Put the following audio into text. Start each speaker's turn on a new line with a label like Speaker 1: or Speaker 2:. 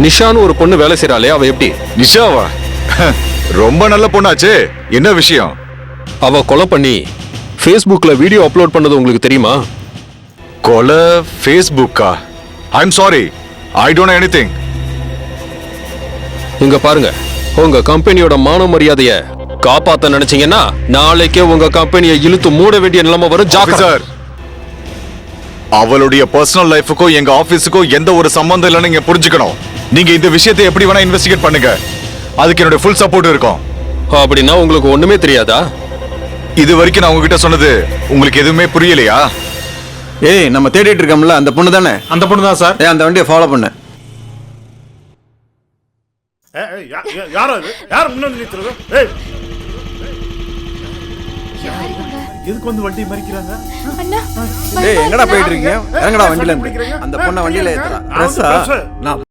Speaker 1: நிஷான்னு ஒரு பொண்ணு வேலை செய்யறாளே, அவ எப்படி?
Speaker 2: நிஷாவா? ரொம்ப நல்ல பொண்ணாச்சே. என்ன விஷயம்?
Speaker 1: அவ கொலை பண்ணி Facebookல வீடியோ அப்லோட் பண்ணது உங்களுக்கு தெரியுமா?
Speaker 2: கொலை Facebookா? I'm sorry, I don't know anything.
Speaker 1: இங்க பாருங்க, உங்க கம்பெனியோட மான மரியாதைய காப்பாத்த நினைச்சீங்கன்னா நாளைக்கே உங்க கம்பெனியை இழுத்து மூட வேண்டிய நிலைமை வரும்.
Speaker 2: சார், அவளுடைய பர்சனல் லைஃபுக்கும் எங்க ஆபீஸுக்கும் எந்த ஒரு சம்பந்தம் இல்லைன்னு நீங்க புரிஞ்சுக்கணும். நீங்க இந்த விஷயத்தை எப்படி வேணா இன்வெஸ்டிகேட் பண்ணுங்க, அதுக்கு என்னோட ஃபுல் சப்போர்ட் இருக்கும்.
Speaker 1: அப்படின்னா உங்களுக்கு ஒண்ணுமே தெரியாதா?
Speaker 2: இது வரைக்கும் நான் உங்ககிட்ட சொன்னது உங்களுக்கு எதுவுமே புரியலையா?
Speaker 3: ஏய், நம்ம தேடிட்டு இருக்கோம்ல அந்த பொண்ணு தானே?
Speaker 4: அந்த பொண்ணு தான் சார்.
Speaker 3: அந்த வண்டியை ஃபாலோ பண்ணு.
Speaker 4: யாரோ இது? யார் முன்னாடி நிறுத்துறது? ஏய், எதுக்கு வந்து வண்டி மறிக்கிறாங்க?
Speaker 3: ஏய், எங்கடா போயிட்டு இருக்கீங்க? எங்கடா வண்டியில இருந்து? அந்த பொண்ணை வண்டியில ஏத்துறா.
Speaker 4: நான் வந்து
Speaker 3: நான்